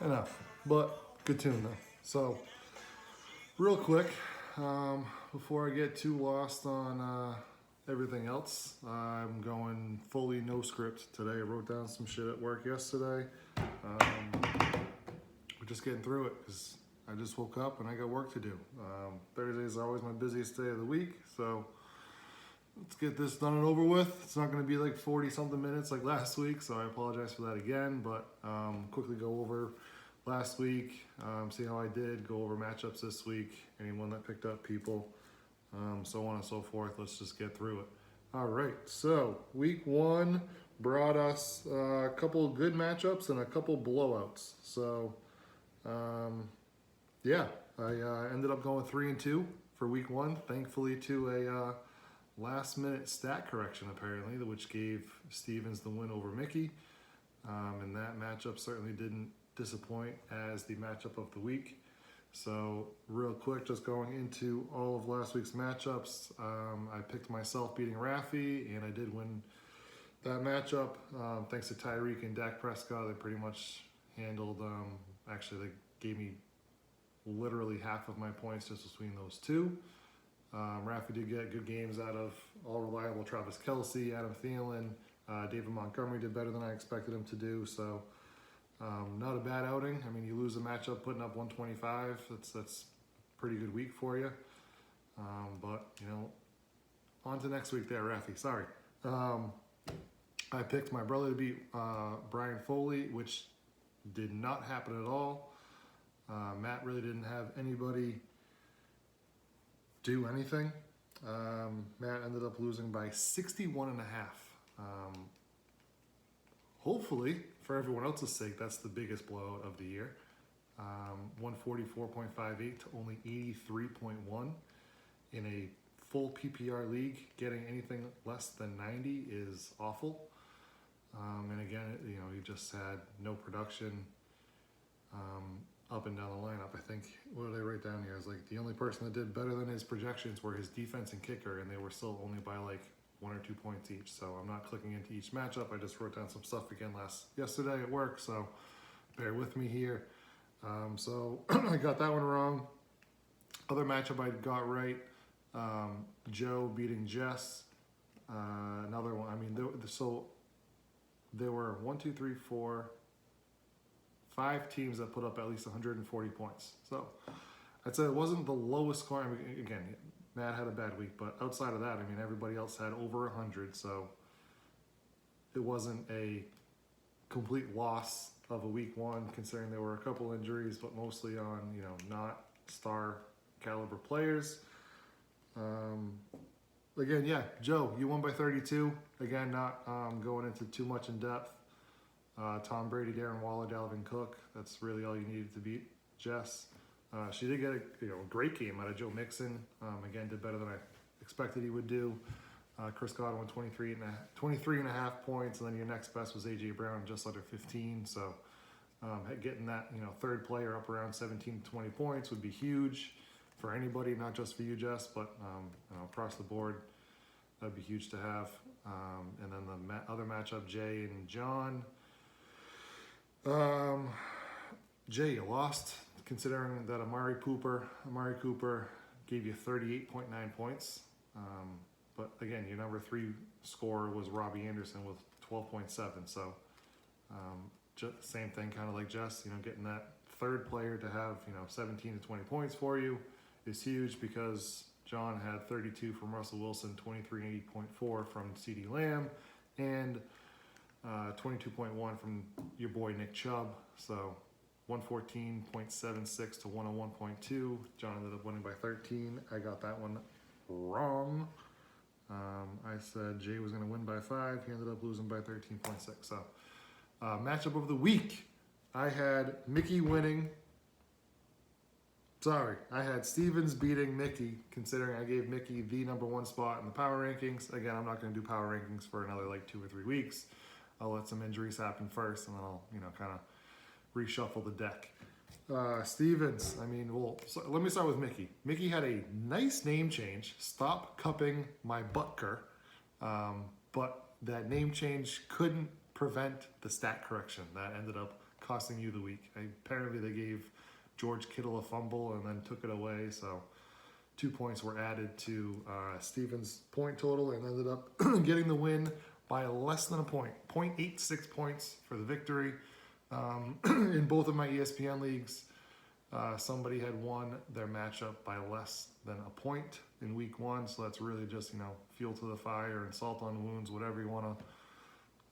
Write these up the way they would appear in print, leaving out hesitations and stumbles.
enough. But good tune though. So, real quick, before I get too lost on everything else, I'm going fully no script today. I wrote down some shit at work yesterday. We're just getting through it because I just woke up and I got work to do. Thursdays are always my busiest day of the week, so let's get this done and over with. It's not going to be like 40 something minutes like last week, so I apologize for that again, but quickly go over last week, see how I did, go over matchups this week, anyone that picked up people, so on and so forth. Let's just get through it. All right, so week one brought us a couple good matchups and a couple blowouts. So yeah, I ended up going 3-2 for week one, thankfully to a last minute stat correction apparently, which gave Stevens the win over Mickey. And that matchup certainly didn't disappoint as the matchup of the week. So real quick, just going into all of last week's matchups, I picked myself beating Rafi, and I did win that matchup. Thanks to Tyreek and Dak Prescott, they pretty much handled, actually they gave me literally half of my points just between those two. Rafi did get good games out of all reliable Travis Kelce, Adam Thielen. David Montgomery did better than I expected him to do, so not a bad outing. I mean, you lose a matchup putting up 125. That's a pretty good week for you. But, you know, on to next week there, Rafi. Sorry. I picked my brother to beat Brian Foley, which did not happen at all. Matt really didn't have anybody do anything. Matt ended up losing by 61.5. Hopefully, for everyone else's sake, that's the biggest blowout of the year. 144.58 to only 83.1 in a full PPR league. Getting anything less than 90 is awful. And again, you know, he just had no production up and down the lineup. I think, what did I write down here? I was like, the only person that did better than his projections were his defense and kicker, and they were still only by like 1 or 2 points each. So I'm not clicking into each matchup. I just wrote down some stuff again yesterday at work, so bear with me here. So I got that one wrong. Other matchup I got right, Joe beating Jess. Another one. I mean, there were 5 teams that put up at least 140 points. So I'd say it wasn't the lowest score. I mean, again, Matt had a bad week, but outside of that, I mean, everybody else had over 100, so it wasn't a complete loss of a week one, considering there were a couple injuries, but mostly on, you know, not star caliber players. Again, yeah, Joe, you won by 32. Again, not going into too much in depth. Tom Brady, Darren Waller, Dalvin Cook, that's really all you needed to beat Jess. She did get a great game out of Joe Mixon. Again, did better than I expected he would do. Chris Godwin, 23.5 points, and then your next best was A.J. Brown, just under 15. So getting that, you know, third player up around 17 to 20 points would be huge for anybody, not just for you, Jess, but you know, across the board, that'd be huge to have. And then the other matchup, Jay and John. Jay, you lost, considering that Amari Cooper gave you 38.9 points. But again, your number 3 scorer was Robbie Anderson with 12.7. So same thing, kind of like Jess, you know, getting that third player to have, you know, 17 to 20 points for you is huge, because John had 32 from Russell Wilson, 23.4 from CeeDee Lamb, and 22.1 from your boy Nick Chubb. So 114.76 to 101.2. John ended up winning by 13. I got that one wrong. I said Jay was going to win by 5. He ended up losing by 13.6. So matchup of the week, I had Mickey winning. Sorry, I had Stevens beating Mickey, considering I gave Mickey the number 1 spot in the power rankings. Again, I'm not going to do power rankings for another like 2 or 3 weeks. I'll let some injuries happen first, and then I'll, you know, kind of reshuffle the deck. Stevens, I mean, well, so let me start with Mickey. Mickey had a nice name change, Stop Cupping My Butker, but that name change couldn't prevent the stat correction that ended up costing you the week. Apparently they gave George Kittle a fumble and then took it away, so 2 points were added to Stevens' point total and ended up getting the win by less than a point. 0.86 points for the victory. In both of my ESPN leagues, somebody had won their matchup by less than a point in week 1, so that's really just, fuel to the fire and salt on the wounds, whatever you want to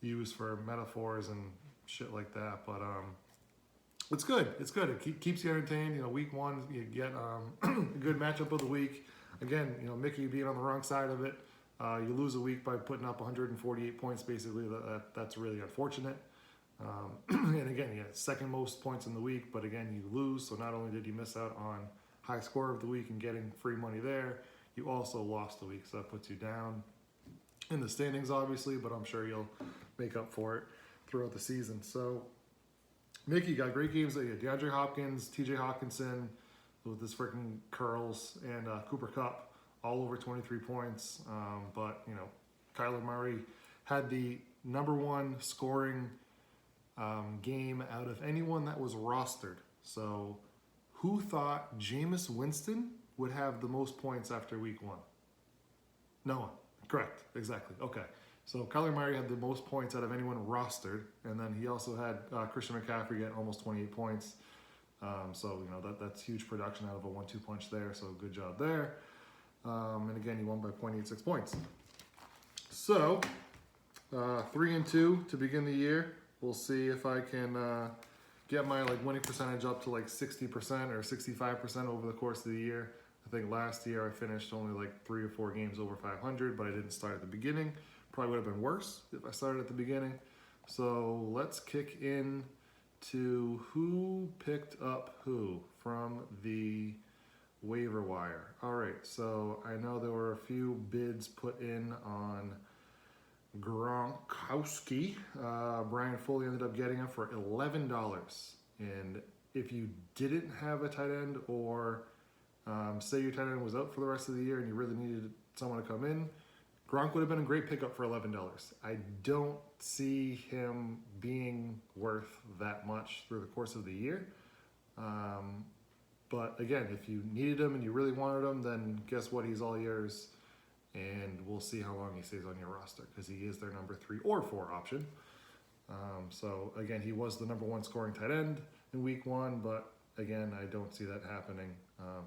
use for metaphors and shit like that. But it's good. It's good. It keeps you entertained. Week 1, you get a good matchup of the week. Again, Mickey being on the wrong side of it, you lose a week by putting up 148 points. Basically, that's really unfortunate. And again, you had second most points in the week, but again, you lose. So not only did you miss out on high score of the week and getting free money there, you also lost a week. So that puts you down in the standings, obviously, but I'm sure you'll make up for it throughout the season. So Mickey got great games. You had DeAndre Hopkins, TJ Hawkinson with his freaking curls, and Cooper Kupp all over 23 points. But, Kyler Murray had the number 1 scoring game out of anyone that was rostered. So who thought Jameis Winston would have the most points after week 1? No one. Correct. Exactly. Okay. So Kyler Murray had the most points out of anyone rostered, and then he also had Christian McCaffrey get almost 28 points. So that's huge production out of a 1-2 punch there. So good job there. And again, he won by 0.86 points. So 3-2 to begin the year. We'll see if I can get my winning percentage up to 60% or 65% over the course of the year. I think last year I finished only 3 or 4 games over 500, but I didn't start at the beginning. Probably would have been worse if I started at the beginning. So let's kick in to who picked up who from the waiver wire. All right, so I know there were a few bids put in on Gronkowski. Brian Foley ended up getting him for $11. And if you didn't have a tight end, or say your tight end was out for the rest of the year and you really needed someone to come in, Gronk would have been a great pickup for $11. I don't see him being worth that much through the course of the year. But again, if you needed him and you really wanted him, then guess what? He's all yours. And we'll see how long he stays on your roster, because he is their number 3 or 4 option. So again, he was the number 1 scoring tight end in week 1, but again, I don't see that happening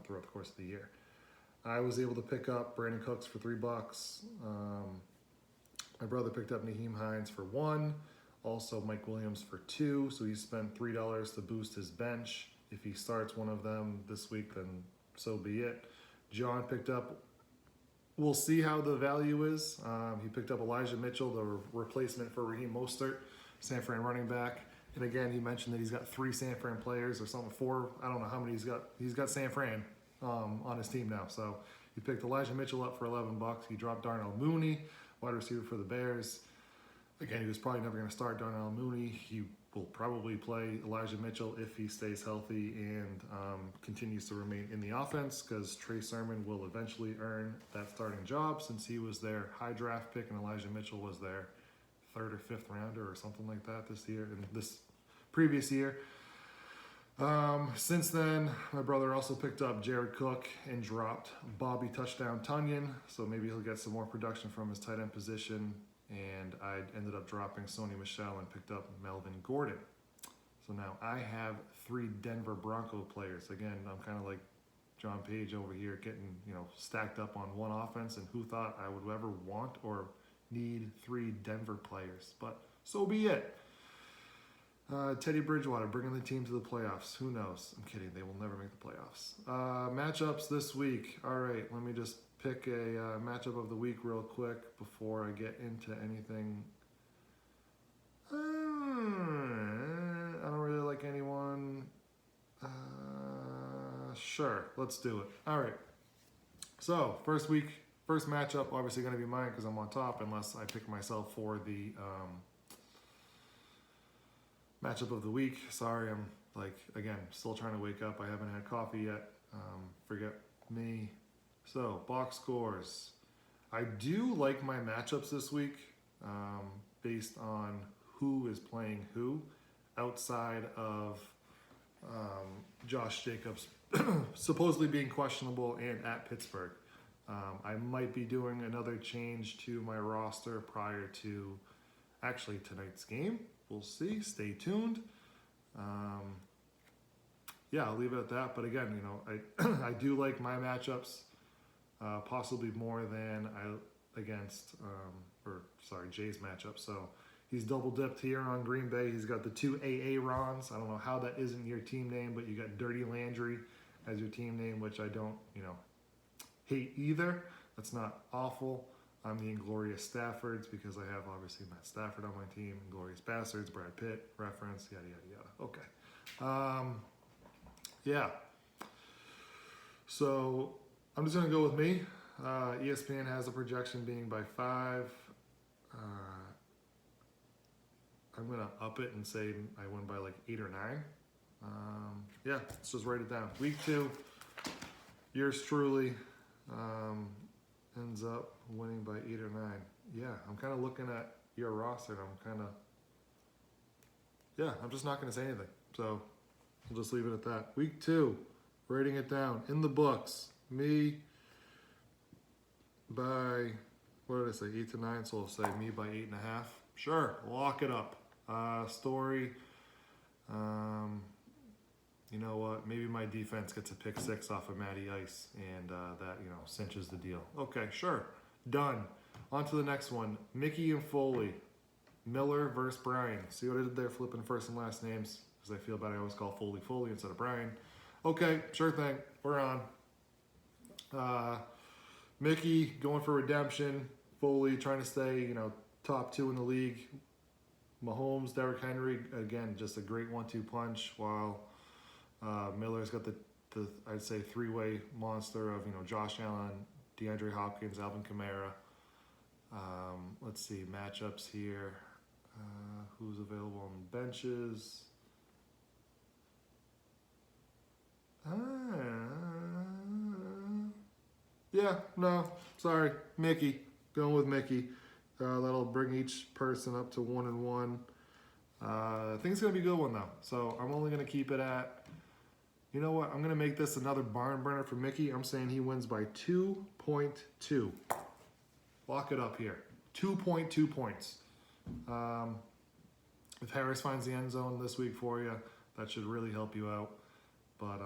throughout the course of the year. I was able to pick up Brandon Cooks for $3. My brother picked up Naheem Hines for $1. Also Mike Williams for $2. So he spent $3 to boost his bench. If he starts one of them this week, then so be it. John picked up, we'll see how the value is. He picked up Elijah Mitchell, the replacement for Raheem Mostert, San Fran running back. And again, he mentioned that he's got 3 San Fran players or something, 4. I don't know how many he's got. He's got San Fran on his team now. So he picked Elijah Mitchell up for $11. He dropped Darnell Mooney, wide receiver for the Bears. Again, he was probably never going to start Darnell Mooney. He will probably play Elijah Mitchell if he stays healthy and continues to remain in the offense, because Trey Sermon will eventually earn that starting job, since he was their high draft pick and Elijah Mitchell was their 3rd or 5th rounder or something like that this year, in this previous year. Since then, my brother also picked up Jared Cook and dropped Bobby Touchdown Tunyon, so maybe he'll get some more production from his tight end position. And I ended up dropping Sony Michel and picked up Melvin Gordon. So now I have 3 Denver Bronco players. Again, I'm kind of like John Page over here, getting stacked up on one offense, and who thought I would ever want or need 3 Denver players? But so be it. Teddy Bridgewater bringing the team to the playoffs. Who knows? I'm kidding. They will never make the playoffs. Matchups this week. All right, let me just pick a matchup of the week real quick before I get into anything. I don't really like anyone. Sure, let's do it. All right. So first matchup, obviously going to be mine because I'm on top, unless I pick myself for the matchup of the week. Sorry, I'm again, still trying to wake up. I haven't had coffee yet. Forget me. So, box scores. I do like my matchups this week based on who is playing who. outside of Josh Jacobs supposedly being questionable and at Pittsburgh. I might be doing another change to my roster prior to actually tonight's game. We'll see. Stay tuned. Yeah, I'll leave it at that. But again, you know, I do like my matchups possibly more than Jay's matchup. So he's double dipped here on Green Bay. He's got the two AA Rons. I don't know how that isn't your team name, but you got Dirty Landry as your team name, which I don't, you know, hate either. That's not awful. I'm the Inglorious Staffords because I have obviously Matt Stafford on my team. Inglorious Bastards, Brad Pitt, reference, yada, yada, yada. Okay. Yeah. So I'm just going to go with me. ESPN has a projection being by 5. I'm going to up it and say I win by like 8 or 9. Yeah, let's just write it down. Week 2, yours truly ends up winning by 8 or 9. Yeah, I'm kind of looking at your roster and I'm just not going to say anything. So we'll just leave it at that. Week 2, writing it down in the books. Me by, what did I say, 8 to 9? So I'll say me by 8.5. Sure, lock it up. Story. You know what? Maybe my defense gets a pick 6 off of Matty Ice, and that, you know, cinches the deal. Okay, sure. Done. On to the next one. Mickey and Foley. Miller versus Brian. See what I did there? Flipping first and last names. Because I feel bad I always call Foley instead of Brian. Okay, sure thing. We're on. Mickey going for redemption. Foley trying to stay, you know, top 2 in the league. Mahomes, Derrick Henry, again, just a great 1-2 punch, while Miller's got the I'd say 3-way monster of, you know, Josh Allen, DeAndre Hopkins, Alvin Kamara. Let's see, matchups here. Who's available on benches? Yeah, no, sorry, Mickey. Going with Mickey. That'll bring each person up to 1-1. I think it's going to be a good one, though. So I'm only going to keep it at, you know what? I'm going to make this another barn burner for Mickey. I'm saying he wins by 2.2. Lock it up here. 2.2 points. If Harris finds the end zone this week for you, that should really help you out. But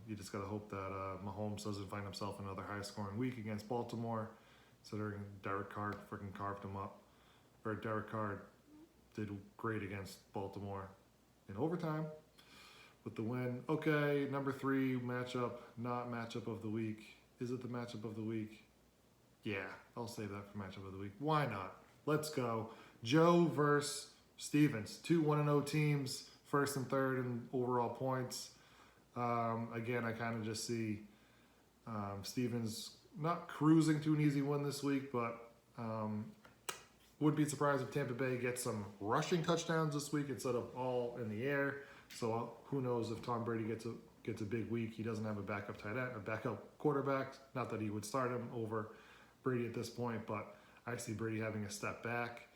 you just got to hope that Mahomes doesn't find himself another high-scoring week against Baltimore, considering Derek Carr freaking carved him up. Or Derek Carr did great against Baltimore in overtime with the win. Okay, number 3 matchup, not matchup of the week. Is it the matchup of the week? Yeah, I'll save that for matchup of the week. Why not? Let's go. Joe versus Stevens. 2 1-0 teams, first and third in overall points. Again, I kind of just see Stevens not cruising to an easy win this week, but would be surprised if Tampa Bay gets some rushing touchdowns this week instead of all in the air. So who knows if Tom Brady gets a big week. He doesn't have a backup tight end, a backup quarterback. Not that he would start him over Brady at this point, but I see Brady having a step back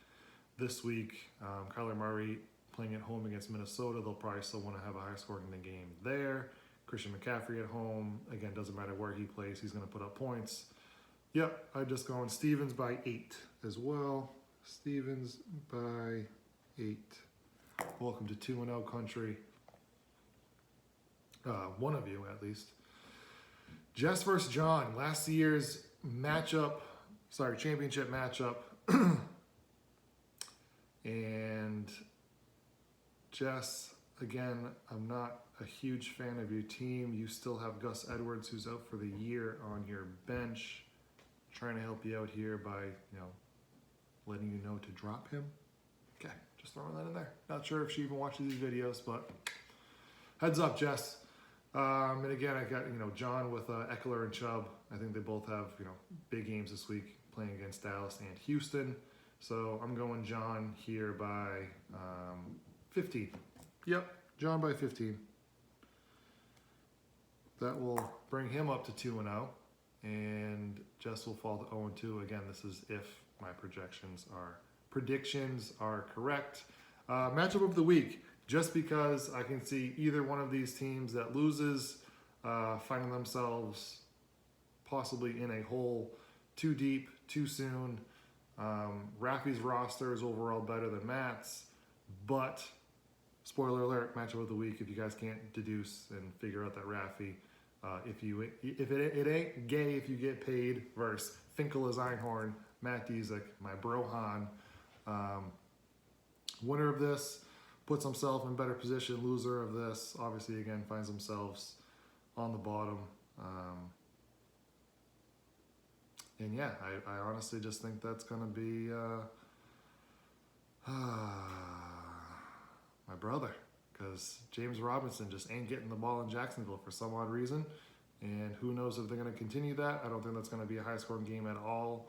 this week. Kyler Murray playing at home against Minnesota. They'll probably still want to have a high scoring game there. Christian McCaffrey at home. Again, doesn't matter where he plays. He's going to put up points. Yep, I'm just going Stevens by 8 as well. Stevens by 8. Welcome to 2-0 country. One of you, at least. Jess versus John. Last year's championship matchup. And Jess, again, I'm not a huge fan of your team. You still have Gus Edwards, who's out for the year, on your bench. Trying to help you out here by, you know, letting you know to drop him. Okay, just throwing that in there. Not sure if she even watches these videos, but heads up, Jess. And again, I got, you know, John with Eckler and Chubb. I think they both have, you know, big games this week playing against Dallas and Houston. So I'm going John here by 15. Yep, John by 15. That will bring him up to 2-0. And Jess will fall to 0-2. Again, this is if my predictions are correct. Matchup of the week. just because I can see either one of these teams that loses finding themselves possibly in a hole too deep, too soon. Rafi's roster is overall better than Matt's, but spoiler alert, matchup of the week, if you guys can't deduce and figure out that Rafi, if it ain't gay if you get paid versus Finkel as Einhorn, Matt Dezek, my bro Han. Winner of this puts himself in better position. Loser of this, obviously, again, finds themselves on the bottom. And yeah, I honestly just think that's going to be my brother, because James Robinson just ain't getting the ball in Jacksonville for some odd reason. And who knows if they're going to continue that. I don't think that's going to be a high-scoring game at all.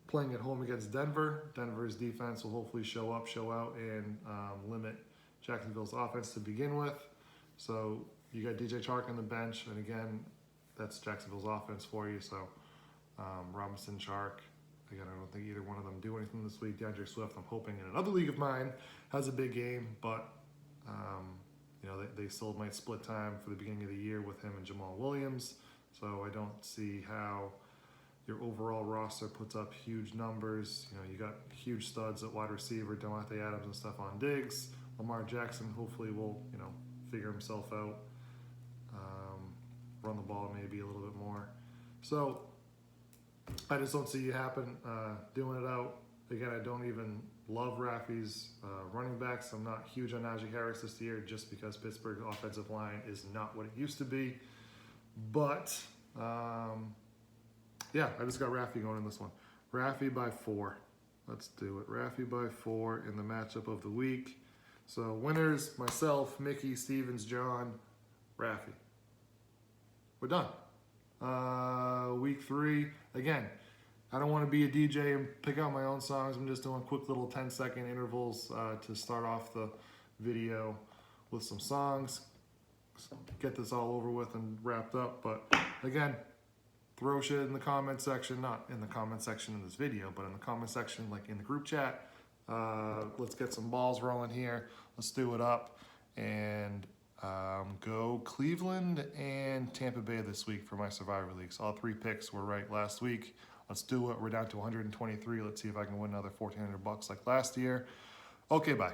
Playing at home against Denver, Denver's defense will hopefully show out, and limit Jacksonville's offense to begin with. So you got DJ Chark on the bench, and again, that's Jacksonville's offense for you. So Robinson, Chark, again, I don't think either one of them do anything this week. DeAndre Swift, I'm hoping in another league of mine, has a big game, but they still might split time for the beginning of the year with him and Jamal Williams. So I don't see how your overall roster puts up huge numbers. You got huge studs at wide receiver, Devontae Adams and Stephon Diggs. Lamar Jackson hopefully will, figure himself out, run the ball maybe a little bit more. So I just don't see you doing it out. Again, I don't even love Rafi's running backs. I'm not huge on Najee Harris this year just because Pittsburgh's offensive line is not what it used to be. But yeah, I just got Rafi going in this one. Rafi by 4. Let's do it. Rafi by 4 in the matchup of the week. So winners, myself, Mickey, Stevens, John, Rafi. We're done. Week 3, again, I don't want to be a DJ and pick out my own songs. I'm just doing quick little 10-second intervals to start off the video with some songs. Get this all over with and wrapped up. But again, throw shit in the comment section, not in the comment section in this video, but in the comment section, like in the group chat. Let's get some balls rolling here. Let's do it up and go Cleveland and Tampa Bay this week for my Survivor Leagues. All 3 picks were right last week. Let's do it. We're down to 123. Let's see if I can win another $1,400 like last year. Okay, bye.